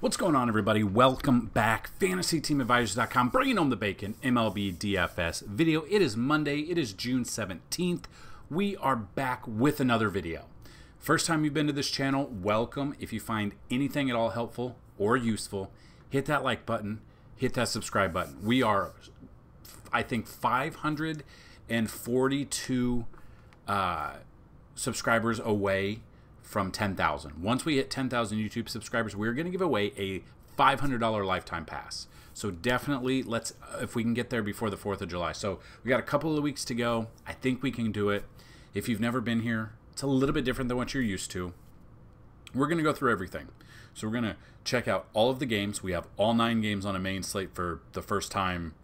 What's going on, everybody? Welcome back. FantasyTeamAdvisors.com, bringing home the bacon, MLB DFS video. It is Monday. It is June 17th. We are back with another video. First time you've been to this channel, welcome. If you find anything at all helpful or useful, hit that like button, hit that subscribe button. We are, I think, 542 subscribers away from 10,000. Once we hit 10,000 YouTube subscribers, we're going to give away a $500 lifetime pass. So definitely, let's, if we can get there before the 4th of July. So we got a couple of weeks to go. I think we can do it. If you've never been here, it's a little bit different than what you're used to. We're going to go through everything. So we're going to check out all of the games. We have all 9 games on a main slate for the first time,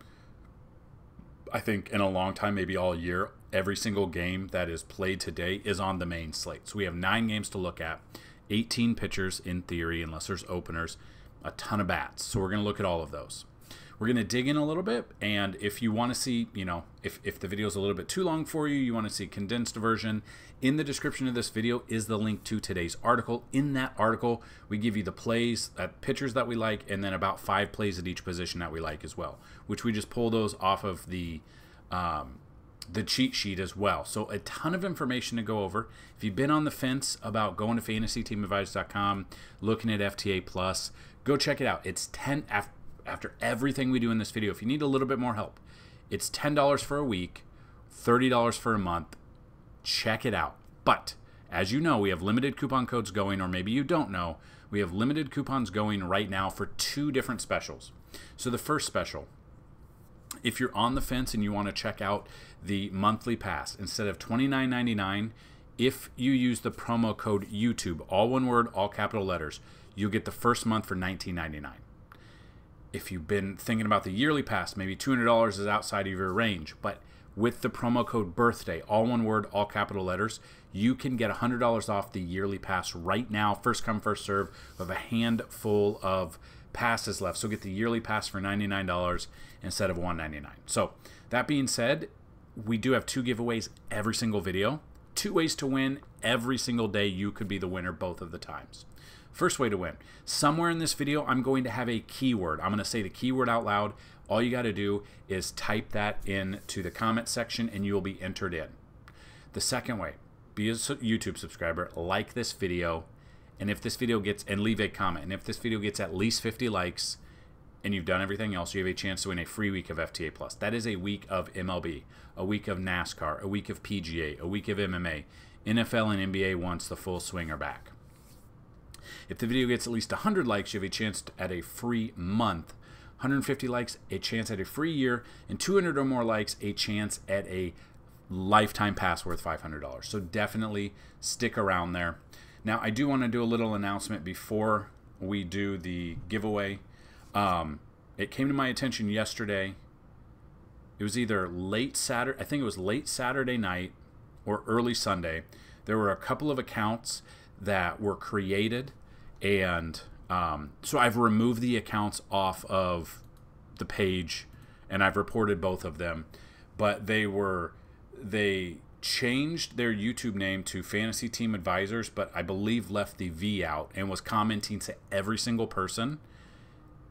I think, in a long time, maybe all year. Every single game that is played today is on the main slate. So we have 9 games to look at, 18 pitchers in theory, unless there's openers, a ton of bats. So we're going to look at all of those. We're going to dig in a little bit, and if you want to see, you know, if the video is a little bit too long for you, you want to see a condensed version, in the description of this video is the link to today's article. In that article, we give you the plays, pitchers that we like, and then about 5 plays at each position that we like as well, which we just pull those off of the cheat sheet as well. So a ton of information to go over. If you've been on the fence about going to FantasyTeamAdvisors.com, looking at FTA Plus, go check it out. It's 10 after everything we do in this video. If you need a little bit more help, it's $10 for a week, $30 for a month. Check it out. But as you know, we have limited coupon codes going, or maybe you don't know, we have limited coupons going right now for 2 different specials. So the first special, if you're on the fence and you want to check out the monthly pass, instead of $29.99, if you use the promo code YouTube, all one word, all capital letters, you'll get the first month for $19.99. If you've been thinking about the yearly pass, maybe $200 is outside of your range, but with the promo code BIRTHDAY, all one word, all capital letters, you can get $100 off the yearly pass right now. First come, first serve. We have a handful of passes left, so get the yearly pass for $99 instead of $199. So that being said, we do have 2 giveaways every single video. 2 ways to win every single day. You could be the winner both of the times. First way to win. Somewhere in this video, I'm going to have a keyword. I'm going to say the keyword out loud. All you got to do is type that into the comment section and you will be entered in. The second way, be a YouTube subscriber, like this video, and if this video gets, and leave a comment, and if this video gets at least 50 likes and you've done everything else, you have a chance to win a free week of FTA Plus. That is a week of MLB, a week of NASCAR, a week of PGA, a week of MMA. NFL and NBA once the full swing are back. If the video gets at least 100 likes, you have a chance at a free month. 150 likes, a chance at a free year, and 200 or more likes, a chance at a lifetime pass worth $500. So definitely stick around there. Now, I do want to do a little announcement before we do the giveaway. It came to my attention yesterday. It was either late Saturday, I think it was late Saturday night or early Sunday. There were a couple of accounts that were created, and so I've removed the accounts off of the page, and I've reported both of them. But they changed their YouTube name to Fantasy Team Advisors, but I believe left the V out, and was commenting to every single person,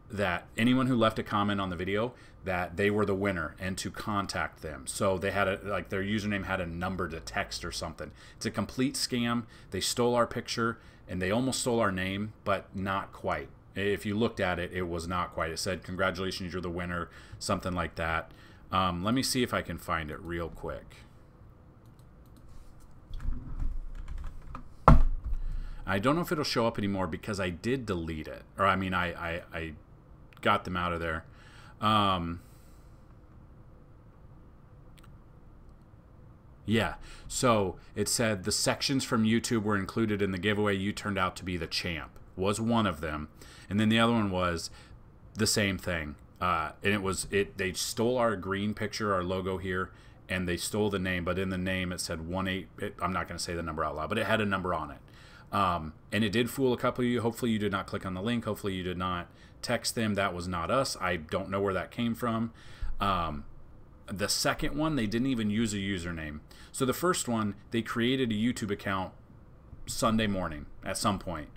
that anyone who left a comment on the video, that they were the winner and to contact them. So they had like their username had a number to text or something. It's a complete scam. They stole our picture and they almost stole our name, but not quite. If you looked at it, it was not quite. It said, "Congratulations, you're the winner," something like that. Let me see if I can find it real quick. I don't know if it'll show up anymore because I did delete it. Or I mean, I got them out of there. Yeah, so it said the sections from YouTube were included in the giveaway. You turned out to be the champ, was one of them. And then the other one was the same thing. And they stole our green picture, our logo here, and they stole the name, but in the name it said 18. I'm not going to say the number out loud, but it had a number on it. And it did fool a couple of you. Hopefully you did not click on the link. Hopefully you did not text them. That was not us. I don't know where that came from. The second one, they didn't even use a username. So the first one, they created a YouTube account Sunday morning at some point.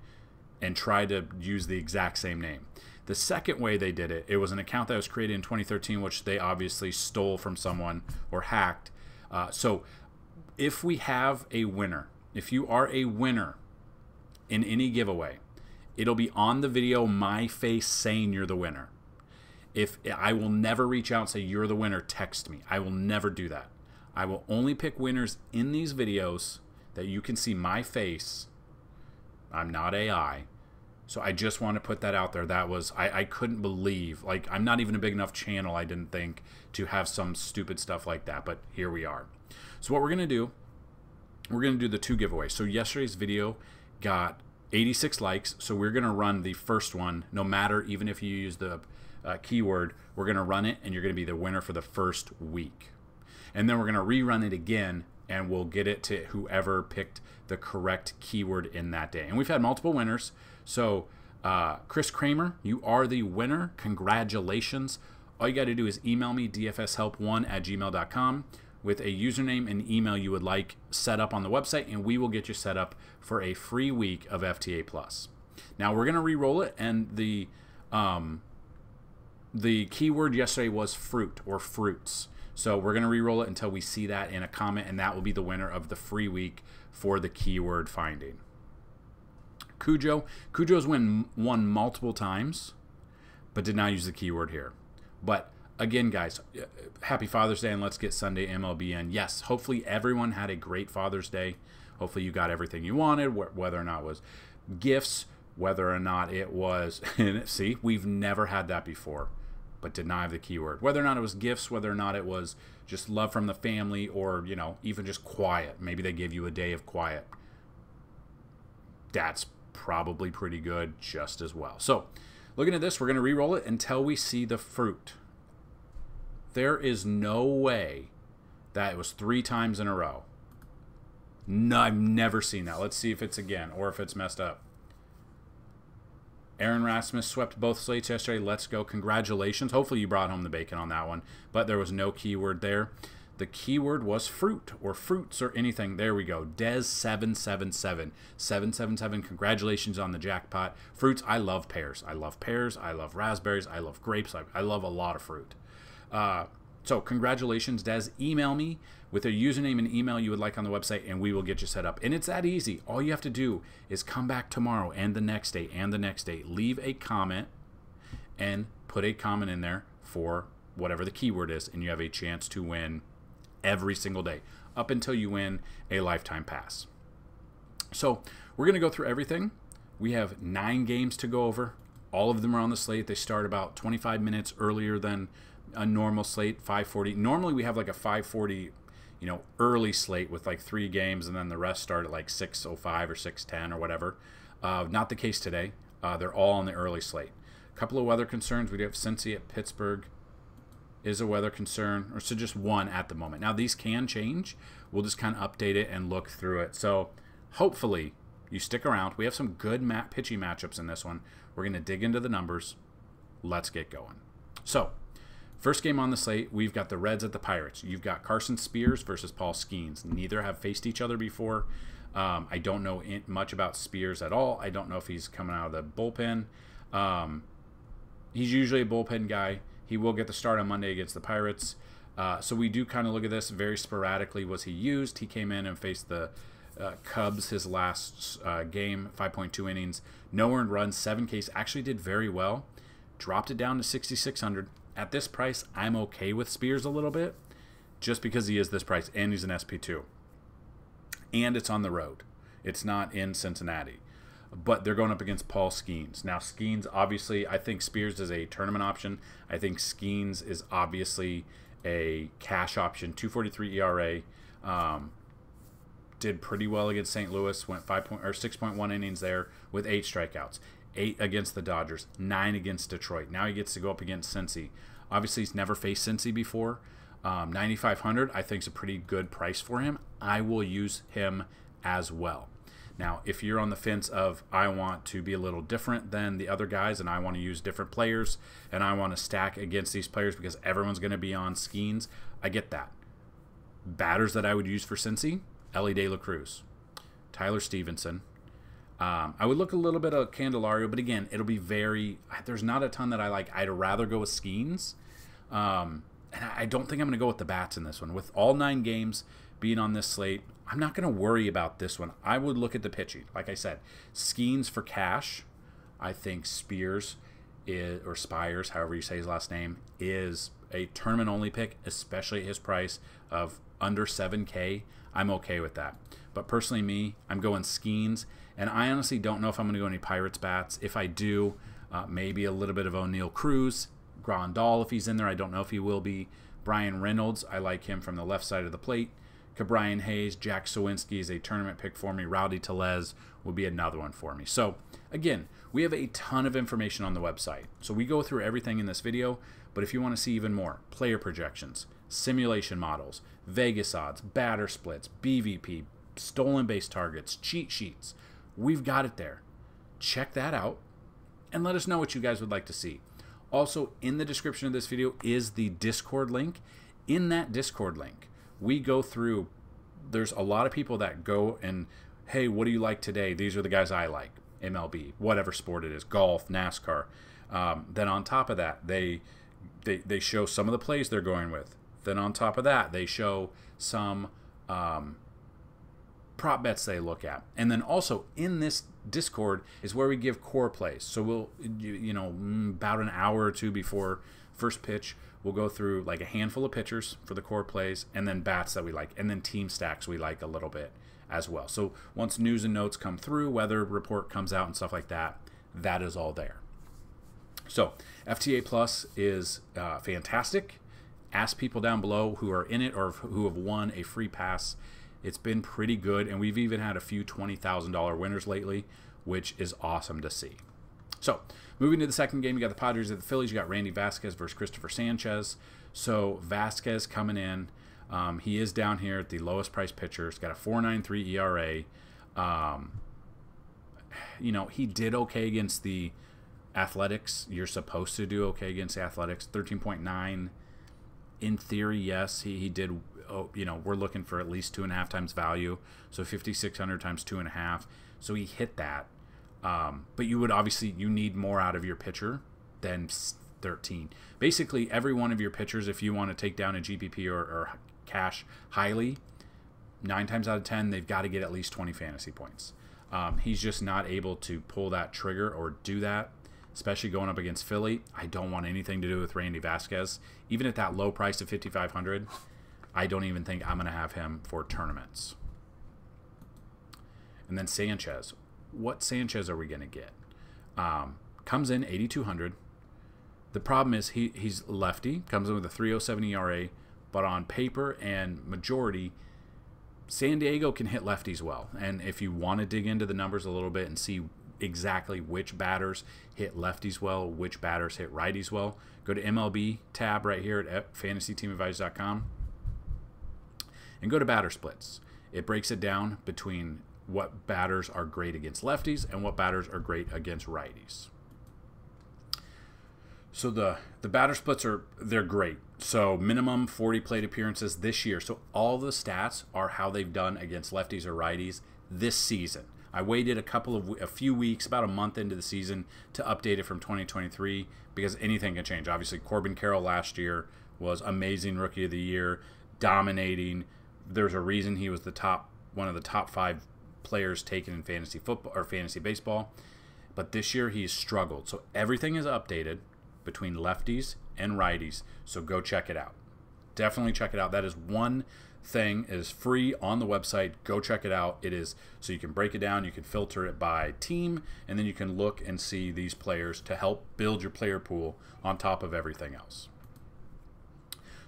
and try to use the exact same name. The second way they did it, it was an account that was created in 2013, which they obviously stole from someone or hacked. So if we have a winner, if you are a winner in any giveaway, it'll be on the video, my face saying you're the winner. If I will never reach out and say you're the winner, text me. I will never do that. I will only pick winners in these videos that you can see my face. I'm not AI. So I just want to put that out there. That was, I couldn't believe, like, I'm not even a big enough channel, I didn't think, to have some stupid stuff like that. But here we are. So what we're going to do, we're going to do the 2 giveaways. So yesterday's video got 86 likes. So we're going to run the first one, no matter, even if you use the keyword, we're going to run it, and you're going to be the winner for the first week. And then we're going to rerun it again, and we'll get it to whoever picked the correct keyword in that day. And we've had multiple winners. So Chris Kramer, you are the winner. Congratulations. All you got to do is email me, dfshelp1@gmail.com, with a username and email you would like set up on the website, and we will get you set up for a free week of FTA Plus. Now we're going to re-roll it, and the keyword yesterday was fruit or fruits. So we're going to re-roll it until we see that in a comment, and that will be the winner of the free week for the keyword finding. Cujo's won multiple times, but did not use the keyword here. But again, guys, happy Father's Day, and let's get Sunday MLB in. Yes, hopefully everyone had a great Father's Day. Hopefully you got everything you wanted, whether or not it was gifts, whether or not it was, see, we've never had that before, but did not have the keyword. Whether or not it was gifts, whether or not it was just love from the family, or, you know, even just quiet. Maybe they gave you a day of quiet. That's probably pretty good just as well. So looking at this, we're going to re-roll it until we see the fruit. There is no way that it was 3 times in a row. No, I've never seen that. Let's see if it's again, or if it's messed up. Aaron Rasmus swept both slates yesterday. Let's go. Congratulations. Hopefully you brought home the bacon on that one, but there was no keyword there. The keyword was fruit or fruits or anything. There we go. Des777. 777. Congratulations on the jackpot. Fruits. I love pears. I love pears. I love raspberries. I love grapes. I love a lot of fruit. So congratulations, Des. Email me with a username and email you would like on the website, and we will get you set up. And it's that easy. All you have to do is come back tomorrow and the next day and the next day. Leave a comment and put a comment in there for whatever the keyword is, and you have a chance to win every single day up until you win a lifetime pass. So we're going to go through everything. We have 9 games to go over. All of them are on the slate. They start about 25 minutes earlier than a normal slate, 5:40. Normally we have like a 5:40, you know, early slate with like 3 games, and then the rest start at like 6:05 or 6:10 or whatever. Not the case today. They're all on the early slate. A couple of weather concerns. We do have Cincy at Pittsburgh is a weather concern, or so just one at the moment. Now these can change. We'll just kind of update it and look through it. So hopefully you stick around. We have some good pitching matchups in this one. We're going to dig into the numbers. Let's get going. So first game on the slate, we've got the Reds at the Pirates. You've got Carson Spears versus Paul Skeens. Neither have faced each other before. I don't know much about Spears at all. I don't know if he's coming out of the bullpen. He's usually a bullpen guy. He will get the start on Monday against the Pirates. So we do kind of look at this very sporadically. Was he used? He came in and faced the Cubs his last game, 5.2 innings. No earned runs, 7 Ks. Actually did very well. Dropped it down to 6,600. At this price, I'm okay with Spears a little bit, just because he is this price, and he's an SP2. And it's on the road. It's not in Cincinnati. But they're going up against Paul Skeens. Now, Skeens, obviously, I think Spears is a tournament option. I think Skeens is obviously a cash option. 2.43 ERA. Did pretty well against St. Louis. Went 6.1 innings there with 8 strikeouts. 8 against the Dodgers. 9 against Detroit. Now he gets to go up against Cincy. Obviously, he's never faced Cincy before. 9,500, I think, is a pretty good price for him. I will use him as well. Now, if you're on the fence of, I want to be a little different than the other guys, and I want to use different players, and I want to stack against these players because everyone's going to be on Skeens, I get that. Batters that I would use for Cincy, Elly De La Cruz, Tyler Stevenson, I would look a little bit of Candelario, but again, it'll be there's not a ton that I like. I'd rather go with Skeens. And I don't think I'm going to go with the bats in this one. With all 9 games being on this slate, I'm not going to worry about this one. I would look at the pitching. Like I said, Skeens for cash. I think Spears or Spires, however you say his last name, is a tournament-only pick, especially at his price of under $7K. I'm okay with that. But personally, me, I'm going Skeens, and I honestly don't know if I'm going to go any Pirates bats. If I do, maybe a little bit of O'Neal Cruz, Grandal if he's in there. I don't know if he will be. Brian Reynolds, I like him from the left side of the plate. Cabrian Hayes, Jack Sawinski is a tournament pick for me. Rowdy Tellez will be another one for me. So, again, we have a ton of information on the website. So we go through everything in this video, but if you want to see even more, player projections, simulation models, Vegas odds, batter splits, BVP, stolen base targets, cheat sheets, we've got it there. Check that out and let us know what you guys would like to see. Also, in the description of this video is the Discord link. In that Discord link, we go through, there's a lot of people that go and, hey, what do you like today? These are the guys I like. MLB, whatever sport it is, golf, NASCAR. Then on top of that, they show some of the plays they're going with. Then on top of that, they show some prop bets they look at. And then also in this Discord is where we give core plays. So we'll, about an hour or two before first pitch, we'll go through like a handful of pitchers for the core plays, and then bats that we like, and then team stacks we like a little bit as well. So once news and notes come through, weather report comes out and stuff like that, that is all there. So FTA Plus is fantastic. Ask people down below who are in it or who have won a free pass. It's been pretty good, and we've even had a few $20,000 winners lately, which is awesome to see. So moving to the second game, you got the Padres at the Phillies. You got Randy Vasquez versus Christopher Sanchez. So Vasquez coming in. He is down here at the lowest price pitcher. He's got a 4.93 ERA. He did okay against the Athletics. You're supposed to do okay against the Athletics. 13.9. In theory, yes, he did. We're looking for at least 2.5 times value. So 5,600 times 2.5. So he hit that. But you need more out of your pitcher than 13. Basically, every one of your pitchers, if you want to take down a GPP or cash highly, 9 times out of 10, they've got to get at least 20 fantasy points. He's just not able to pull that trigger or do that, especially going up against Philly. I don't want anything to do with Randy Vasquez. Even at that low price of 5,500, I don't even think I'm going to have him for tournaments. And then Sanchez. What Sanchez are we going to get? Comes in 8,200. The problem is he's lefty, comes in with a 3.07 ERA, but on paper and majority, San Diego can hit lefties well. And if you want to dig into the numbers a little bit and see exactly which batters hit lefties well, which batters hit righties well, go to MLB tab right here at fantasyteamadvice.com and go to batter splits. It breaks it down between what batters are great against lefties and what batters are great against righties. So the batter splits they're great. So minimum 40 plate appearances this year. So all the stats are how they've done against lefties or righties this season. I waited a few weeks, about a month into the season, to update it from 2023 because anything can change. Obviously, Corbin Carroll last year was amazing rookie of the year, dominating. There's a reason he was one of the top 5 players taken in fantasy football or fantasy baseball. But this year he's struggled. So everything is updated between lefties and righties. So go check it out. Definitely check it out. That is one thing. It is free on the website. Go check it out. It is so you can break it down. You can filter it by team, and then you can look and see these players to help build your player pool on top of everything else.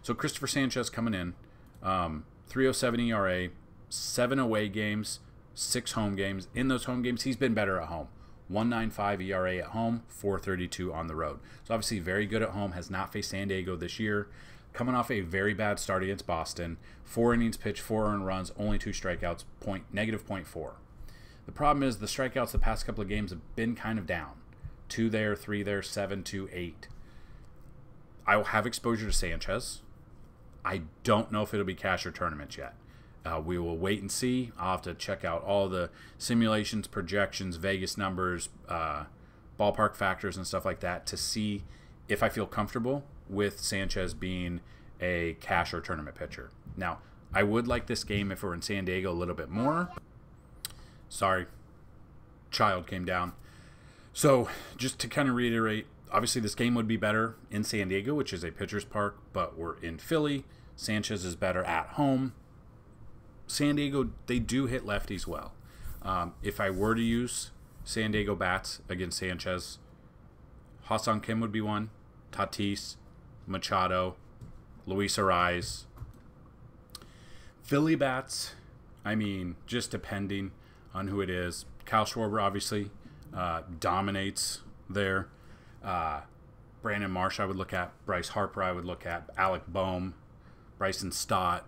So Christopher Sanchez coming in, 3.07 ERA, 7 away games, 6 home games. In those home games, he's been better at home. 1.95 ERA at home, 4.32 on the road. So obviously very good at home, has not faced San Diego this year. Coming off a very bad start against Boston. 4 innings pitched, 4 earned runs, only 2 strikeouts, -0.4. The problem is the strikeouts the past couple of games have been kind of down. 2 there, 3 there, 7, 2, 8. I will have exposure to Sanchez. I don't know if it'll be cash or tournaments yet. We will wait and see. I'll have to check out all the simulations, projections, Vegas numbers, ballpark factors, and stuff like that to see if I feel comfortable with Sanchez being a cash or tournament pitcher. Now, I would like this game if we're in San Diego a little bit more. Sorry, child came down. So just to kind of reiterate, obviously this game would be better in San Diego, which is a pitcher's park, but we're in Philly. Sanchez is better at home. San Diego, they do hit lefties well. If I were to use San Diego bats against Sanchez, Ha-Seong Kim would be one, Tatis, Machado, Luis Arraez. Philly bats, I mean, just depending on who it is. Kyle Schwarber obviously dominates there. Brandon Marsh I would look at. Bryce Harper I would look at. Alec Boehm, Bryson Stott.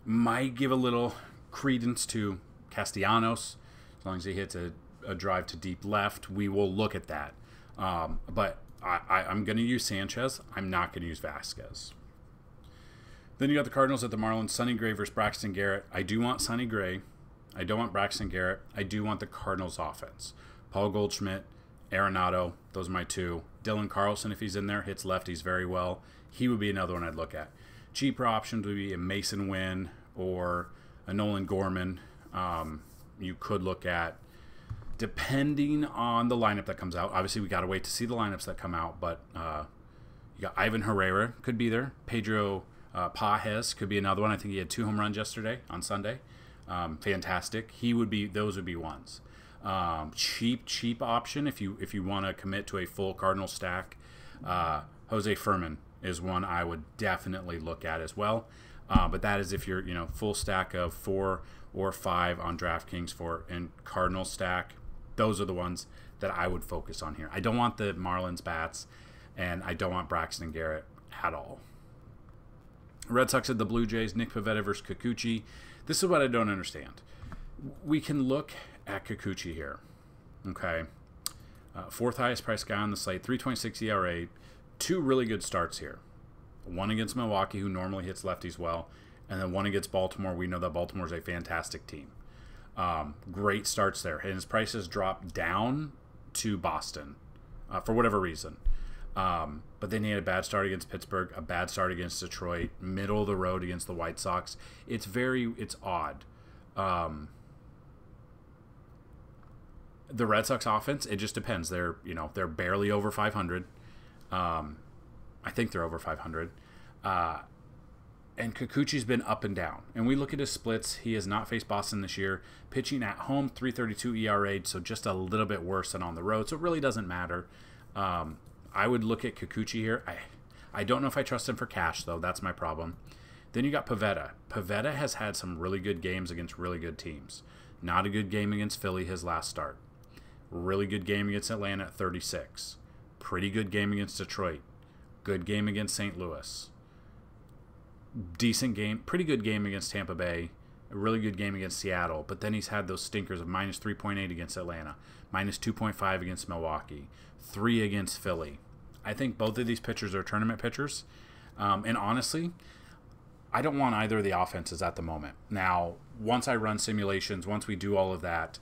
Might give a little credence to Castellanos. As long as he hits a drive to deep left, we will look at that. But I'm going to use Sanchez. I'm not going to use Vasquez. Then you got the Cardinals at the Marlins. Sonny Gray versus Braxton Garrett. I do want Sonny Gray. I don't want Braxton Garrett. I do want the Cardinals offense. Paul Goldschmidt, Arenado, those are my two. Dylan Carlson, if he's in there, hits lefties very well. He would be another one I'd look at. Cheaper options would be a Mason Wynn or a Nolan Gorman. You could look at, depending on the lineup that comes out. Obviously, we got to wait to see the lineups that come out, but you got Ivan Herrera could be there. Pedro Pajes could be another one. I think he had 2 home runs yesterday on Sunday. Fantastic. Those would be ones. Cheap option if you want to commit to a full Cardinal stack. Jose Furman is one I would definitely look at as well. But that is if you're full stack of 4 or 5 on DraftKings for and Cardinal stack. Those are the ones that I would focus on here. I don't want the Marlins bats, and I don't want Braxton Garrett at all. Red Sox at the Blue Jays. Nick Pivetta versus Kikuchi. This is what I don't understand. We can look at Kikuchi here. Okay. 4th highest price guy on the slate. 3.26 ERA. 2 really good starts here. One against Milwaukee, who normally hits lefties well. And then one against Baltimore. We know that Baltimore is a fantastic team. Great starts there. And his prices dropped down to Boston for whatever reason. But then he had a bad start against Pittsburgh, a bad start against Detroit, middle of the road against the White Sox. It's odd. The Red Sox offense, it just depends. They're barely over 500. I think they're over 500. And Kikuchi's been up and down. And we look at his splits. He has not faced Boston this year. Pitching at home, 3.32 ERA, so just a little bit worse than on the road. So it really doesn't matter. I would look at Kikuchi here. I don't know if I trust him for cash, though. That's my problem. Then you got Pivetta. Pivetta has had some really good games against really good teams. Not a good game against Philly his last start. Really good game against Atlanta at 36. Pretty good game against Detroit. Good game against St. Louis. Decent game. Pretty good game against Tampa Bay. A really good game against Seattle. But then he's had those stinkers of minus 3.8 against Atlanta. Minus 2.5 against Milwaukee. 3 against Philly. I think both of these pitchers are tournament pitchers. And honestly, I don't want either of the offenses at the moment. Now, once I run simulations, once we do all of that,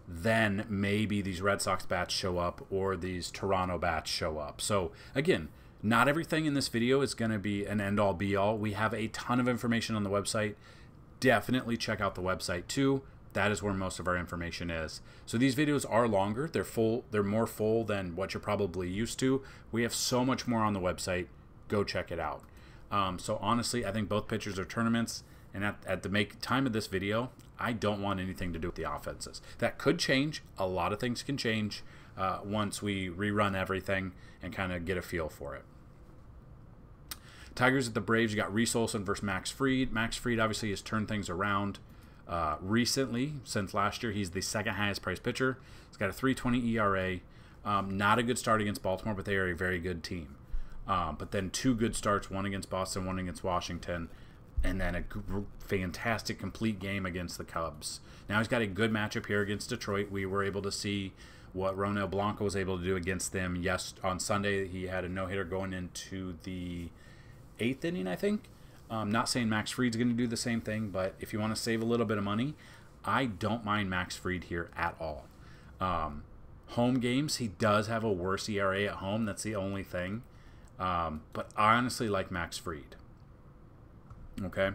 then maybe these Red Sox bats show up or these Toronto bats show up. So, again, not everything in this video is going to be an end-all, be-all. We have a ton of information on the website. Definitely check out the website, too. That is where most of our information is. So these videos are longer. They're full. They're more full than what you're probably used to. We have so much more on the website. Go check it out. So honestly, I think both pitchers are tournaments. And at the time of this video, I don't want anything to do with the offenses. That could change. A lot of things can change once we rerun everything and kind of get a feel for it. Tigers at the Braves. You got Reese Olson versus Max Fried. Max Fried obviously has turned things around. Recently, since last year, he's the 2nd highest priced pitcher. He's got a 3.20 ERA. Not a good start against Baltimore, but they are a very good team. But then 2 good starts, one against Boston, one against Washington, and then a fantastic complete game against the Cubs. Now he's got a good matchup here against Detroit. We were able to see what Ronel Blanco was able to do against them. Yes, on Sunday he had a no-hitter going into the 8th inning, I think. I'm not saying Max Fried's going to do the same thing, but if you want to save a little bit of money, I don't mind Max Fried here at all. Home games, he does have a worse ERA at home. That's the only thing. But I honestly like Max Fried. Okay.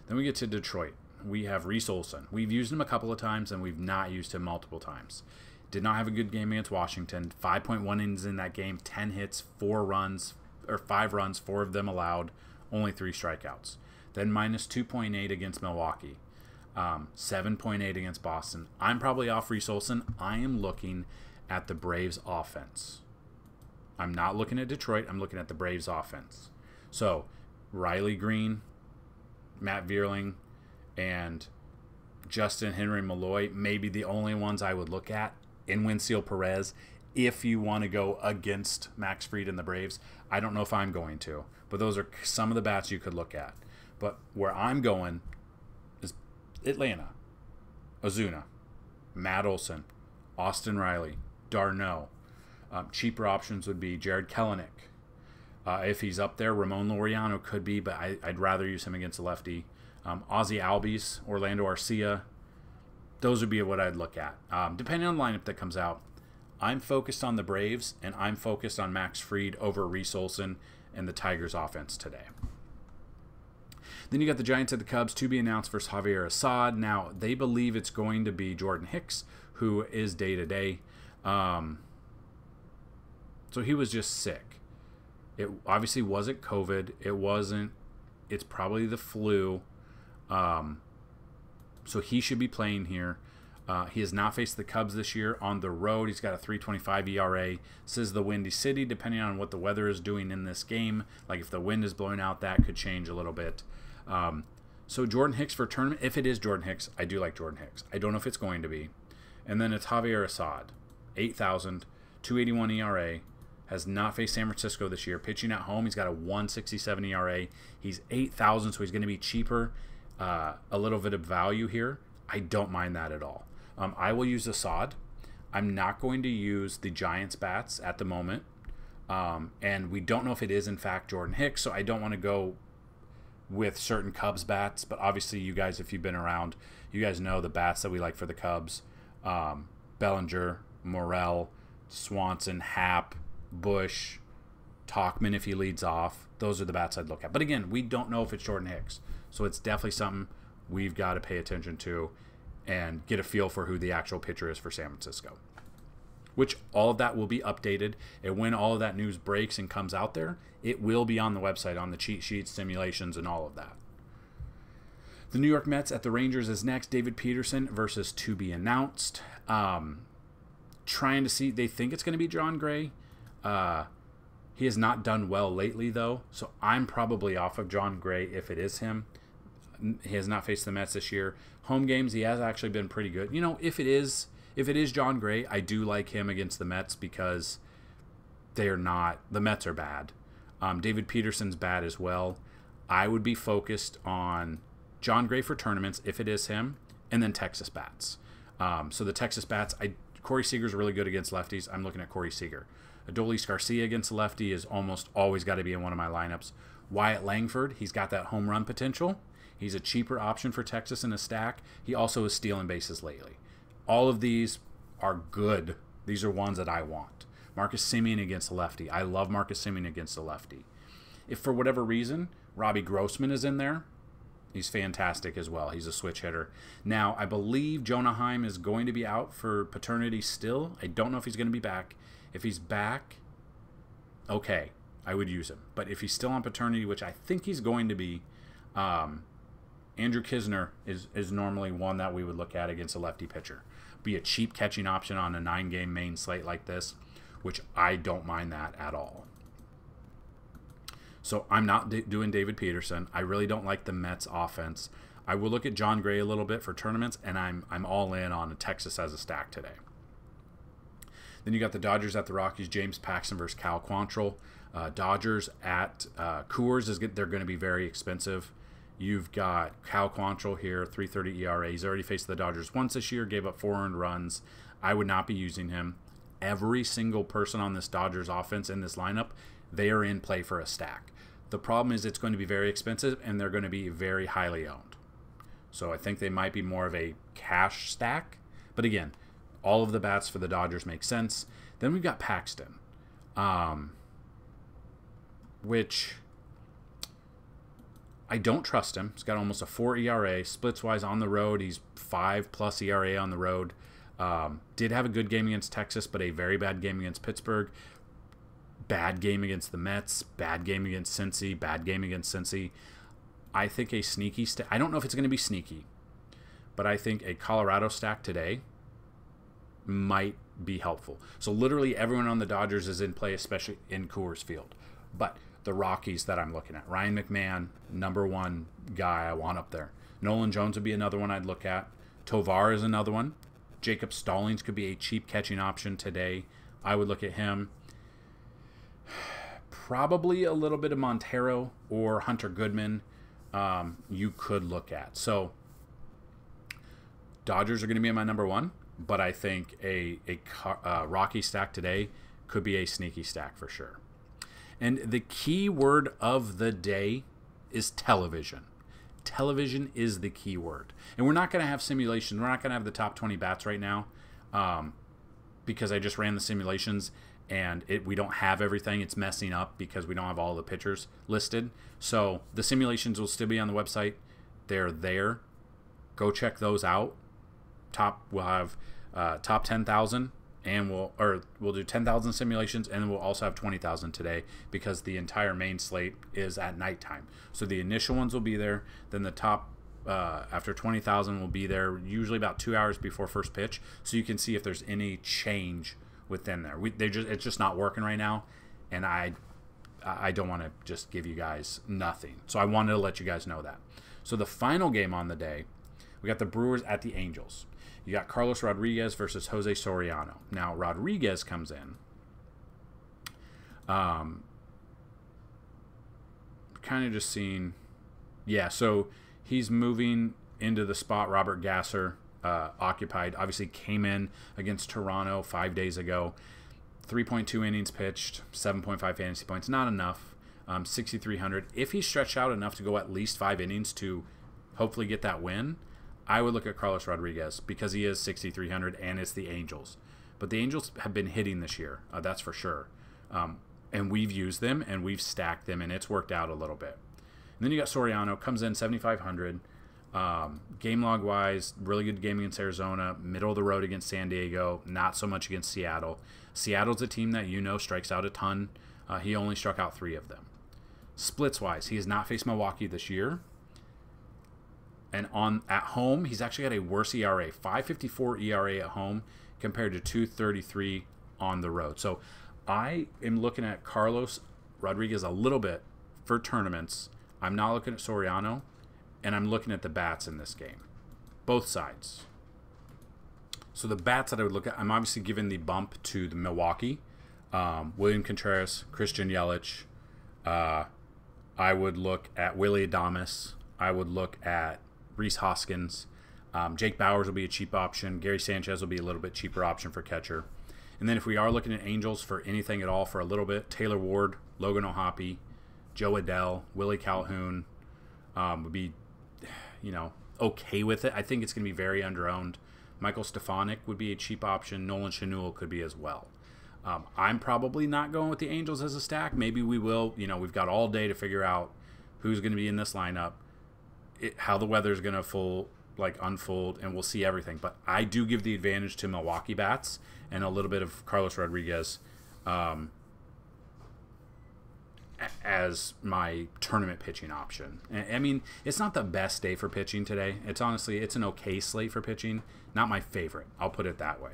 Then we get to Detroit. We have Reese Olson. We've used him a couple of times, and we've not used him multiple times. Did not have a good game against Washington. 5.1 innings in that game, 10 hits, 5 runs, 4 of them allowed, only 3 strikeouts. Then minus 2.8 against Milwaukee. 7.8 against Boston. I'm probably off Reese Olson. I am looking at the Braves offense. I'm not looking at Detroit. I'm looking at the Braves offense. So, Riley Green, Matt Vierling, and Justin Henry Malloy may be the only ones I would look at. In Winfield Perez, if you want to go against Max Fried and the Braves. I don't know if I'm going to, but those are some of the bats you could look at. But where I'm going is Atlanta, Ozuna, Matt Olson, Austin Riley, d'Arnaud. Cheaper options would be Jared Kelenic. If he's up there, Ramon Laureano could be, but I'd rather use him against a lefty. Ozzy Albies, Orlando Arcia. Those would be what I'd look at. Depending on the lineup that comes out, I'm focused on the Braves, and I'm focused on Max Fried over Reese Olson and the Tigers offense today. Then you got the Giants at the Cubs, to be announced versus Javier Assad. Now, they believe it's going to be Jordan Hicks, who is day-to-day. So he was just sick. It obviously wasn't COVID. It's probably the flu. So he should be playing here. He has not faced the Cubs this year on the road. He's got a 3.25 ERA. This is the Windy City, depending on what the weather is doing in this game. Like if the wind is blowing out, that could change a little bit. So Jordan Hicks for tournament. If it is Jordan Hicks, I do like Jordan Hicks. I don't know if it's going to be. And then it's Javier Assad, 8,000, 281 ERA. Has not faced San Francisco this year. Pitching at home, he's got a 167 ERA. He's 8,000, so he's going to be cheaper. A little bit of value here. I don't mind that at all. I will use Assad. I'm not going to use the Giants bats at the moment. And we don't know if it is, in fact, Jordan Hicks, so I don't want to go with certain Cubs bats. But obviously, you guys, if you've been around, you guys know the bats that we like for the Cubs. Bellinger, Morel, Swanson, Happ, Bush, Tauchman if he leads off. Those are the bats I'd look at. But again, we don't know if it's Jordan Hicks. So it's definitely something we've got to pay attention to and get a feel for who the actual pitcher is for San Francisco. Which all of that will be updated. And when all of that news breaks and comes out there, it will be on the website, on the cheat sheets, simulations, and all of that. The New York Mets at the Rangers is next. David Peterson versus to be announced. Trying to see, they think it's going to be John Gray. He has not done well lately, though, so I'm probably off of John Gray if it is him. He has not faced the Mets this year. Home games, he has actually been pretty good. You know, if it is John Gray, I do like him against the Mets because the Mets are bad. David Peterson's bad as well. I would be focused on John Gray for tournaments if it is him, and then Texas bats. So the Texas bats, Corey Seager's really good against lefties. I'm looking at Corey Seager. Adolis Garcia against the lefty is almost always got to be in one of my lineups. Wyatt Langford, he's got that home run potential. He's a cheaper option for Texas in a stack. He also is stealing bases lately. All of these are good. These are ones that I want. Marcus Semien against the lefty. I love Marcus Semien against the lefty. If for whatever reason Robbie Grossman is in there, he's fantastic as well. He's a switch hitter. Now, I believe Jonah Heim is going to be out for paternity still. I don't know if he's going to be back. If he's back, okay, I would use him. But if he's still on paternity, which I think he's going to be, Andrew Kisner is normally one that we would look at against a lefty pitcher. Be a cheap catching option on a 9-game main slate like this, which I don't mind that at all. So I'm not doing David Peterson. I really don't like the Mets offense. I will look at John Gray a little bit for tournaments, and I'm all in on Texas as a stack today. Then you got the Dodgers at the Rockies, James Paxton versus Cal Quantrill. Dodgers at Coors, they're going to be very expensive. You've got Cal Quantrill here, 3.30 ERA. He's already faced the Dodgers once this year, gave up 4 earned runs. I would not be using him. Every single person on this Dodgers offense in this lineup, they are in play for a stack. The problem is it's going to be very expensive, and they're going to be very highly owned. So I think they might be more of a cash stack. But again, all of the bats for the Dodgers make sense. Then we've got Paxton, which I don't trust him. He's got almost a 4 ERA. Splits-wise on the road, he's 5+ ERA on the road. Did have a good game against Texas, but a very bad game against Pittsburgh. Bad game against the Mets. Bad game against Cincy. Bad game against Cincy. I think a sneaky stack. I don't know if it's going to be sneaky, but I think a Colorado stack today might be helpful. So literally everyone on the Dodgers is in play, especially in Coors Field. But the Rockies that I'm looking at, Ryan McMahon, #1 guy I want up there. Nolan Jones would be another one I'd look at. Tovar is another one. Jacob Stallings could be a cheap catching option today. I would look at him. Probably a little bit of Montero or Hunter Goodman you could look at. So Dodgers are going to be my #1, but I think a Rocky stack today could be a sneaky stack for sure. And the key word of the day is television. Television is the key word. And we're not going to have simulations. We're not going to have the top 20 bats right now because I just ran the simulations and we don't have everything. It's messing up because we don't have all the pitchers listed. So the simulations will still be on the website. They're there. Go check those out. We'll have top 10,000. And we'll do 10,000 simulations, and we'll also have 20,000 today because the entire main slate is at nighttime. So the initial ones will be there. Then the top after 20,000 will be there usually about 2 hours before first pitch, so you can see if there's any change within there. It's just not working right now, and I don't want to just give you guys nothing. So I wanted to let you guys know that. So the final game on the day, we got the Brewers at the Angels. You got Carlos Rodriguez versus Jose Soriano. Now, Rodriguez comes in. Kind of just seeing... Yeah, so he's moving into the spot Robert Gasser occupied. Obviously came in against Toronto 5 days ago. 3.2 innings pitched, 7.5 fantasy points. Not enough. 6,300. If he's stretched out enough to go at least 5 innings to hopefully get that win, I would look at Carlos Rodriguez because he is 6,300 and it's the Angels. But the Angels have been hitting this year, that's for sure. And we've used them and we've stacked them and it's worked out a little bit. And then you got Soriano, comes in 7,500. Game log wise, really good game against Arizona, middle of the road against San Diego, not so much against Seattle. Seattle's a team that strikes out a ton. He only struck out 3 of them. Splits wise, he has not faced Milwaukee this year. And at home, he's actually got a worse ERA, 5.54 ERA at home compared to 2.33 on the road. So I am looking at Carlos Rodriguez a little bit for tournaments. I'm not looking at Soriano, and I'm looking at the bats in this game, both sides. So the bats that I would look at, I'm obviously giving the bump to the Milwaukee, William Contreras, Christian Yelich. I would look at Willy Adames. I would look at Rhys Hoskins. Jake Bauers will be a cheap option. Gary Sanchez will be a little bit cheaper option for catcher. And then if we are looking at Angels for anything at all for a little bit, Taylor Ward, Logan O'Hoppe, Joe Adell, Willie Calhoun would be, okay with it. I think it's going to be very underowned. Michael Stefanik would be a cheap option. Nolan Schanuel could be as well. I'm probably not going with the Angels as a stack. Maybe we will. We've got all day to figure out who's going to be in this lineup, how the weather's going to unfold, and we'll see everything. But I do give the advantage to Milwaukee bats and a little bit of Carlos Rodriguez as my tournament pitching option. I mean, it's not the best day for pitching today. It's an okay slate for pitching. Not my favorite. I'll put it that way.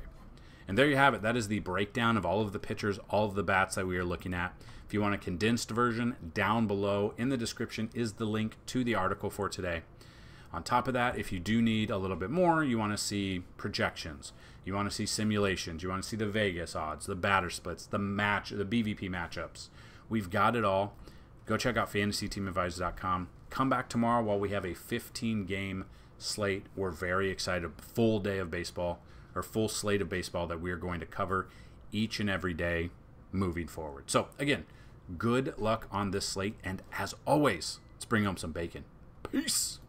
And there you have it. That is the breakdown of all of the pitchers, all of the bats that we are looking at. If you want a condensed version, down below in the description is the link to the article for today. On top of that, if you do need a little bit more, you want to see projections, you want to see simulations, you want to see the Vegas odds, the batter splits, the BVP matchups. We've got it all. Go check out fantasyteamadvisor.com. Come back tomorrow while we have a 15-game slate. We're very excited. Full day of baseball, or full slate of baseball that we are going to cover each and every day moving forward. So, again, Good luck on this slate, and as always, let's bring home some bacon. Peace.